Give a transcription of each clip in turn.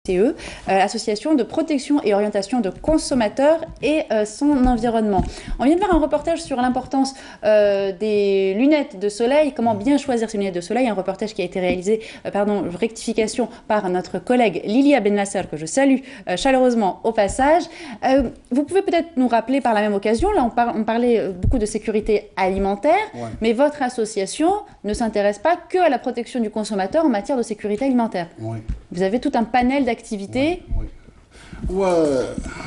CE, Association de protection et orientation de consommateurs et son environnement. On vient de voir un reportage sur l'importance des lunettes de soleil, comment bien choisir ces lunettes de soleil, un reportage qui a été réalisé, rectification, par notre collègue Lilia Ben Nasser, que je salue chaleureusement au passage. Vous pouvez peut-être nous rappeler par la même occasion, là on parlait beaucoup de sécurité alimentaire, mais votre association ne s'intéresse pas que à la protection du consommateur en matière de sécurité alimentaire. Vous avez tout un panel d'activités.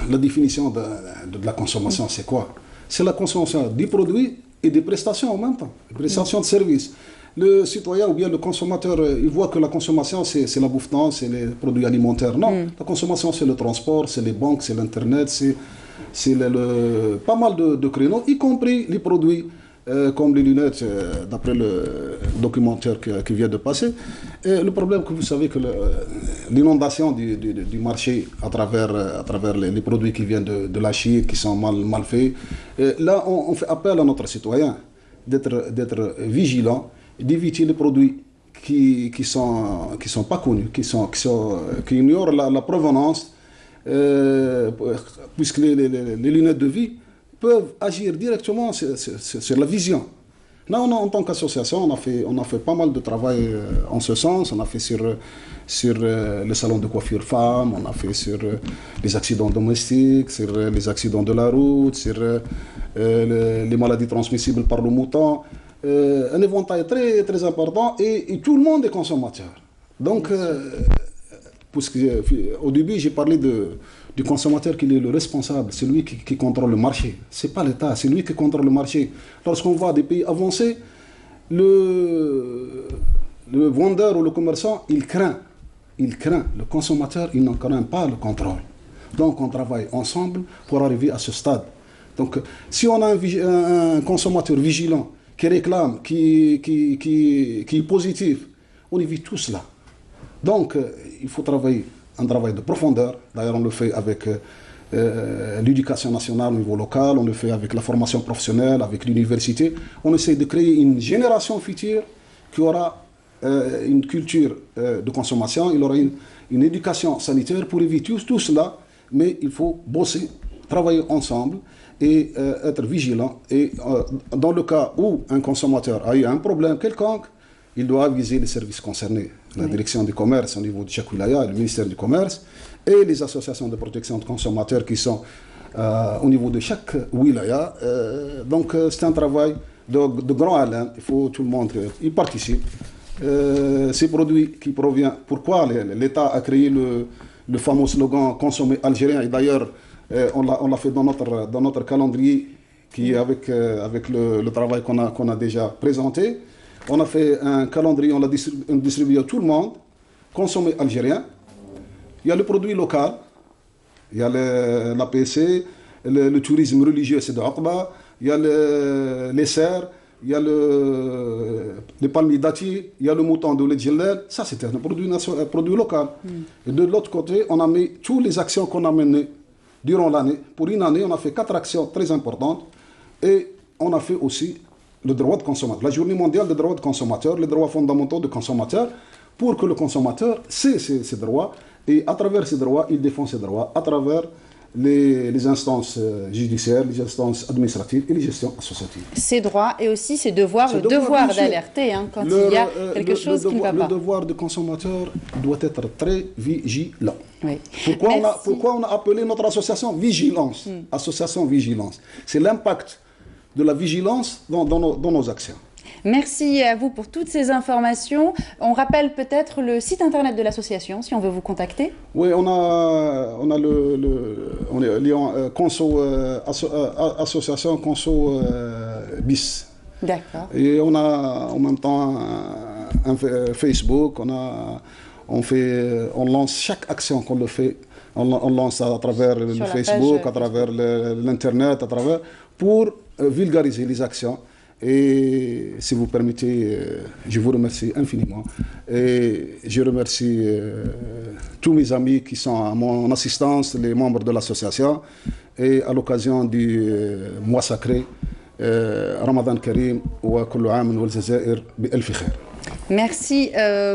La définition de la consommation, c'est quoi? C'est la consommation des produits et des prestations en même temps, des prestations de services. Le citoyen ou bien le consommateur, il voit que la consommation, c'est la bouffe, non, c'est les produits alimentaires. Non, la consommation, c'est le transport, c'est les banques, c'est l'Internet, c'est pas mal de créneaux, y compris les produits comme les lunettes, d'après le documentaire qui vient de passer. Le problème, que vous savez, que l'inondation du marché à travers les produits qui viennent de la Chine, qui sont mal faits, là, on fait appel à notre citoyen d'être vigilant, d'éviter les produits qui sont pas connus, qui ignorent la provenance, puisque les lunettes de vie peuvent agir directement sur la vision. Là, en tant qu'association, on a fait pas mal de travail en ce sens. On a fait sur le salon de coiffure femmes, on a fait sur les accidents domestiques, sur les accidents de la route, sur les maladies transmissibles par le mouton. Un éventail très, très important et tout le monde est consommateur. Donc, au début, j'ai parlé du consommateur qui est le responsable, c'est lui qui contrôle le marché. Ce n'est pas l'État, c'est lui qui contrôle le marché. Lorsqu'on voit des pays avancés, le vendeur ou le commerçant, il craint. Le consommateur, il n'en craint pas le contrôle. Donc on travaille ensemble pour arriver à ce stade. Donc si on a un consommateur vigilant, qui réclame, qui est positif, on évite tout cela. Donc il faut travailler un travail de profondeur. D'ailleurs, on le fait avec l'éducation nationale au niveau local, on le fait avec la formation professionnelle, avec l'université. On essaie de créer une génération future qui aura une culture de consommation, il aura une éducation sanitaire pour éviter tout cela, mais il faut bosser, travailler ensemble et être vigilant. Et dans le cas où un consommateur a eu un problème quelconque, il doit aviser les services concernés, la direction du commerce au niveau de chaque wilaya, le ministère du commerce, et les associations de protection de consommateurs qui sont au niveau de chaque wilaya. Donc c'est un travail de grand haleine, il faut tout le monde y participe. Ces produits qui proviennent, pourquoi l'État a créé le fameux slogan « Consommer algérien » et d'ailleurs on l'a fait dans notre calendrier qui est avec le travail qu'on a déjà présenté. On a fait un calendrier, on l'a distribué à tout le monde. Consommer algérien. Il y a le produit local. Il y a l'APC, le tourisme religieux, c'est de Aqba. Il y a les serres. Il y a les palmiers dattiers. Il y a le mouton de l'Edjellel. Ça, c'était un produit local. Et de l'autre côté, on a mis toutes les actions qu'on a menées durant l'année. Pour une année, on a fait 4 actions très importantes. Et on a fait aussi le droit de consommateur, la journée mondiale des droits de consommateur, les droits fondamentaux de consommateur, pour que le consommateur sait ses droits et à travers ses droits, il défend ses droits à travers les instances judiciaires, les instances administratives et les gestions associatives. Ses droits et aussi ses devoirs, le devoir d'alerter quand il y a quelque chose qui ne va pas. Le devoir de consommateur doit être très vigilant. Oui. Pourquoi on a appelé notre association Vigilance, association Vigilance. C'est l'impact de la vigilance dans nos actions. Merci à vous pour toutes ces informations. On rappelle peut-être le site internet de l'association si on veut vous contacter. Oui, on est Lyon Conso, association Conso BIS. D'accord. Et on a en même temps un Facebook. On lance chaque action qu'on le fait. On lance à travers le Facebook, à travers l'Internet, pour vulgariser les actions. Et si vous permettez, je vous remercie infiniment. Et je remercie tous mes amis qui sont à mon assistance, les membres de l'association. Et à l'occasion du mois sacré, Ramadan Karim, wa kullu aam wal jazair bi alfi khair. Merci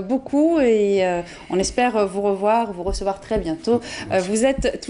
beaucoup et on espère vous revoir, vous recevoir très bientôt. Vous êtes